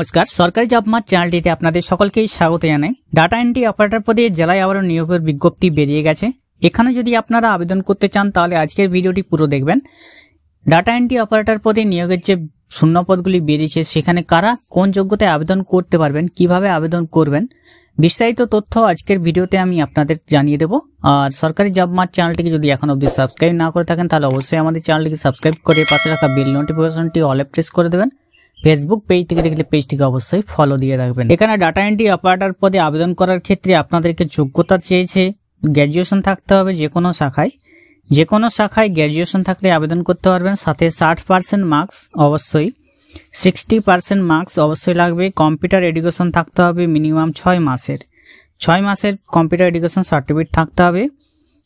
নমস্কার, সরকারি job mart চ্যানেলটিতে আপনাদের সকলকেই স্বাগত জানাই। ডাটা এন্ট্রি অপারেটর পদে জেলায় আবারও নিয়োগের বিজ্ঞপ্তি বেরিয়ে গেছে। এখানে যদি আপনারা আবেদন করতে চান তাহলে আজকের ভিডিওটি পুরো দেখবেন। ডাটা এন্ট্রি অপারেটর পদে নিয়োগের যে শূন্য পদগুলি বেরিয়েছে সেখানে কারা কোন যোগ্যতায় আবেদন করতে পারবেন, কিভাবে আবেদন করবেন, বিস্তারিত তথ্য আজকের ভিডিওতে আমি আপনাদের জানিয়ে দেব। আর সরকারি জব মার্ট চ্যানেলটিকে যদি এখন অবধি সাবস্ক্রাইব না করে থাকেন তাহলে অবশ্যই আমাদের চ্যানেলটিকে সাবস্ক্রাইব করে পাশে রাখা বেল নোটিফিকেশনটি অলে প্রেস করে দেবেন। ফেসবুক পেজ থেকে দেখলে পেজটিকে অবশ্যই ফলো দিয়ে রাখবেন। এখানে ডাটা এন্ট্রি অপারেটর পদে আবেদন করার ক্ষেত্রে আপনাদেরকে যোগ্যতা চেয়েছে গ্র্যাজুয়েশন থাকতে হবে যে কোনো শাখায় গ্র্যাজুয়েশন থাকলে আবেদন করতে পারবেন। সাথে 60% মার্কস অবশ্যই, 60% মার্কস অবশ্যই লাগবে। কম্পিউটার এডুকেশন থাকতে হবে মিনিমাম 6 মাসের কম্পিউটার এডুকেশন সার্টিফিকেট থাকতে হবে।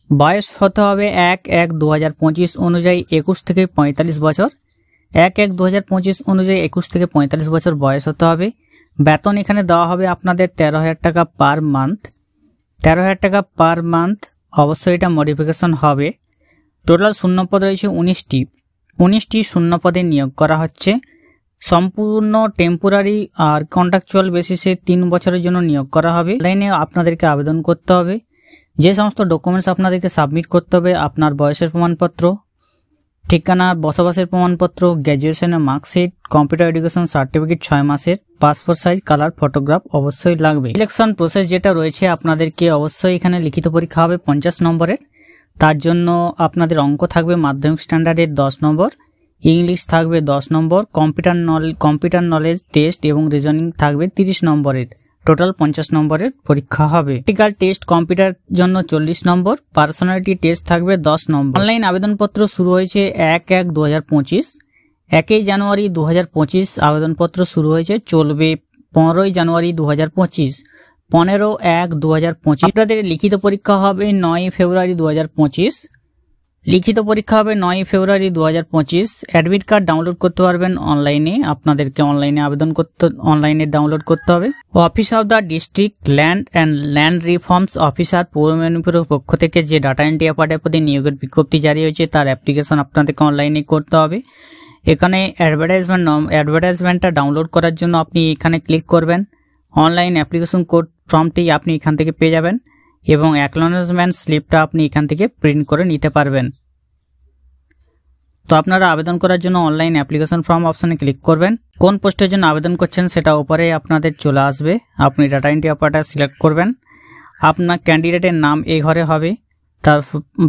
বয়স হতে হবে 1/1/2025 অনুযায়ী 21 থেকে 45 বছর। 1/1/2025 অনুযায়ী 21 থেকে 45 বছর বয়স হতে হবে। বেতন এখানে দেওয়া হবে আপনাদের 13,000 টাকা পার মান্থ। 13,000 টাকা পার মান্থ, অবশ্যই এটা মডিফিকেশন হবে। টোটাল শূন্যপদ রয়েছে 19টি শূন্যপদে নিয়োগ করা হচ্ছে। সম্পূর্ণ টেম্পোরারি আর কন্ট্রাকচুয়াল বেসিসে 3 বছরের জন্য নিয়োগ করা হবে। অনলাইনে আপনাদেরকে আবেদন করতে হবে। যে সমস্ত ডকুমেন্টস আপনাদেরকে সাবমিট করতে হবে: আপনার বয়সের প্রমাণপত্র, ঠিকানা, বসবাসের প্রমাণপত্র, গ্র্যাজুয়েশনের মার্কশিট, কম্পিউটার এডুকেশন সার্টিফিকেট 6 মাসের, পাসপোর্ট সাইজ কালার ফটোগ্রাফ অবশ্যই লাগবে। সিলেকশন প্রসেস যেটা রয়েছে, আপনাদেরকে অবশ্যই এখানে লিখিত পরীক্ষা হবে 50 নম্বরের। তার জন্য আপনাদের অঙ্ক থাকবে মাধ্যমিক স্ট্যান্ডার্ডের 10 নম্বর, ইংলিশ থাকবে 10 নম্বর, কম্পিউটার নলেজ টেস্ট এবং রিজনিং থাকবে 30 নম্বরের। টোটাল 50 নম্বরের পরীক্ষা হবে। প্র্যাকটিক্যাল টেস্ট কম্পিউটার জন্য 40 নম্বর, পার্সোনালিটি টেস্ট থাকবে 10 নম্বর। অনলাইন আবেদনপত্র শুরু হয়েছে 1/1/2025, 1 জানুয়ারি 2025 আবেদনপত্র শুরু হয়েছে, চলবে 15 জানুয়ারি 2025, 15/1/2025। আপনাদের লিখিত পরীক্ষা হবে 9 ফেব্রুয়ারি 2025। লিখিত পরীক্ষা হবে 9 ফেব্রুয়ারি 2025। অ্যাডমিট কার্ড ডাউনলোড করতে পারবেন অনলাইনে। আপনাদেরকে অনলাইনে ডাউনলোড করতে হবে। Office of the district land reforms officer পূর্ব মেদিনীপুরের পক্ষ থেকে যে ডাটা এন্ট্রি অপারেটর পদে নিয়োগের বিজ্ঞপ্তি জারি হয়েছে তার অ্যাপ্লিকেশন আপনাদেরকে অনলাইনে করতে হবে। এখানে অ্যাডভার্টাইজমেন্টটা ডাউনলোড করার জন্য আপনি এখানে ক্লিক করবেন। অনলাইন অ্যাপ্লিকেশন কোড ফর্মটি আপনি এখান থেকে পেয়ে যাবেন এবং অ্যাকনলেজমেন্ট স্লিপটা আপনি এখান থেকে প্রিন্ট করে নিতে পারবেন। তো আপনারা আবেদন করার জন্য অনলাইন অ্যাপ্লিকেশন ফর্ম অপশনে ক্লিক করবেন। কোন পোস্টের জন্য আবেদন করছেন সেটা উপরে আপনাদের চলে আসবে। আপনি ডাটা এন্ট্রি অপারেটর সিলেক্ট করবেন। আপনার ক্যান্ডিডেটের নাম এই ঘরে হবে, তার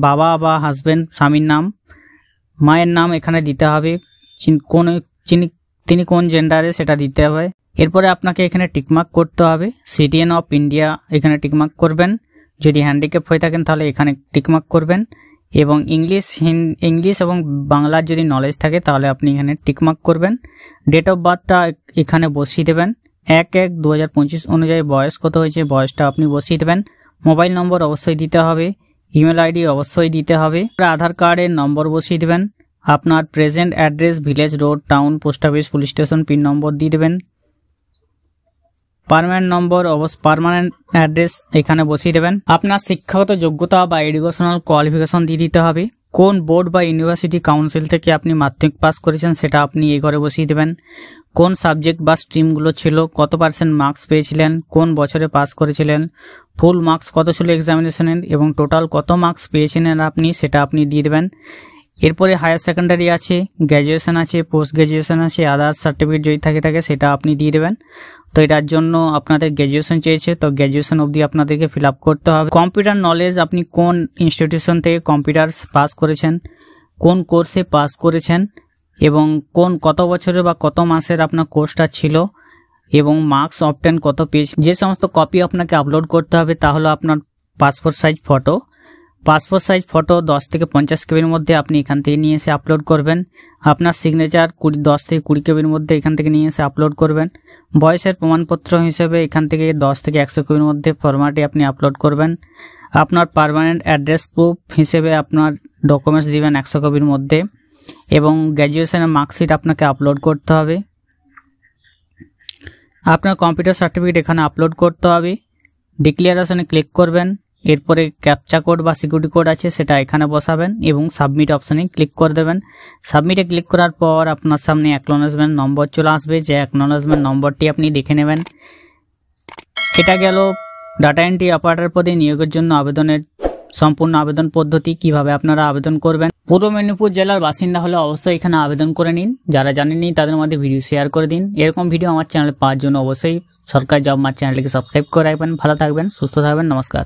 বাবা বা হাজবেন্ড স্বামীর নাম, মায়ের নাম এখানে দিতে হবে, তিনি কোন জেন্ডারে সেটা দিতে হবে। এরপরে আপনাকে এখানে টিকমার্ক করতে হবে। সিটিজেন অফ ইন্ডিয়া এখানে টিকমার্ক করবেন। যদি হ্যান্ডিক্যাপ হয়ে থাকেন তাহলে এখানে টিকমার্ক করবেন এবং ইংলিশ এবং বাংলার যদি নলেজ থাকে তাহলে আপনি এখানে টিকমার্ক করবেন। ডেট অফ বার্থটা এখানে বসিয়ে দেবেন। 1/1/2025 অনুযায়ী বয়স কত হয়েছে বয়সটা আপনি বসিয়ে দেবেন। মোবাইল নম্বর অবশ্যই দিতে হবে, ইমেল আইডি অবশ্যই দিতে হবে। আধার কার্ডের নম্বর বসিয়ে দেবেন। আপনার present address, village, road, town, post office, police station, pin number দিয়ে দেবেন। পার্মানেন্ট অ্যাড্রেস এখানে বসিয়ে দেবেন। আপনার শিক্ষাগত যোগ্যতা বা এডুকেশনাল কোয়ালিফিকেশন দিয়ে দিতে হবে। কোন বোর্ড বা ইউনিভার্সিটি কাউন্সিল থেকে আপনি মাধ্যমিক পাস করেছেন সেটা আপনি এই ঘরে বসিয়ে দেবেন। কোন সাবজেক্ট বা স্ট্রিমগুলো ছিল, কত % মার্কস পেয়েছিলেন, কোন বছরে পাস করেছিলেন, ফুল মার্কস কত ছিল এক্সামিনেশনের এবং টোটাল কত মার্কস পেয়েছিলেন আপনি সেটা আপনি দিয়ে দেবেন। এরপরে হায়ার সেকেন্ডারি আছে, গ্র্যাজুয়েশন আছে, পোস্ট গ্র্যাজুয়েশন আছে, আদার্স সার্টিফিকেট যদি থাকে সেটা আপনি দিয়ে দেবেন। তো এটার জন্য আপনাদের গ্র্যাজুয়েশন চেয়েছে, তো গ্র্যাজুয়েশন অবধি আপনাদেরকে ফিল আপ করতে হবে। কম্পিউটার নলেজ, আপনি কোন ইনস্টিটিউশন থেকে কম্পিউটার পাস করেছেন, কোন কোর্সে পাস করেছেন এবং কত বছরের বা কত মাসের আপনার কোর্সটা ছিল এবং মার্কস অবটেন কত পেয়েছেন। যে সমস্ত কপি আপনাকে আপলোড করতে হবে তা হলো আপনার পাসপোর্ট সাইজ ফটো 10 থেকে 50 কেবির মধ্যে আপনি এখান থেকে নিয়ে এসে আপলোড করবেন। আপনার সিগনেচার 10 থেকে 20 কেবির মধ্যে এখান থেকে নিয়ে এসে আপলোড করবেন। বয়সের প্রমাণপত্র হিসেবে এখান থেকে 10 থেকে 100 কেবির মধ্যে ফরম্যাটে আপনি আপলোড করবেন। আপনার পার্মানেন্ট অ্যাড্রেস প্রুফ হিসেবে আপনার ডকুমেন্টস দিবেন 100 কপির মধ্যে এবং গ্র্যাজুয়েশনের মার্কশিট আপনাকে আপলোড করতে হবে। আপনার কম্পিউটার সার্টিফিকেট এখানে আপলোড করতে হবে। ডিক্লারেশনে ক্লিক করবেন এরপরে ক্যাপচা কোড বা সিকিউরিটি কোড আছে সেটা এখানে বসাবেন এবং সাবমিট অপশানে ক্লিক করে দেবেন। সাবমিটে ক্লিক করার পর আপনার সামনে অ্যাকনলেজমেন্ট নম্বর চলে আসবে, যে অ্যাকনলেজমেন্ট নম্বরটি আপনি দেখে নেবেন। এটা গেল ডাটা এন্ট্রি অপারেটর পদে নিয়োগের জন্য আবেদনের সম্পূর্ণ আবেদন পদ্ধতি, কিভাবে আপনারা আবেদন করবেন। পূর্ব মেদিনীপুর জেলার বাসিন্দা হলে অবশ্যই এখানে আবেদন করে নিন। যারা জানেননি তাদের মধ্যে ভিডিও শেয়ার করে দিন। এরকম ভিডিও আমার চ্যানেলে পাওয়ার জন্য অবশ্যই সরকারি জব মার্ট চ্যানেলটিকে সাবস্ক্রাইব করে রাখবেন। ভালো থাকবেন, সুস্থ থাকবেন, নমস্কার।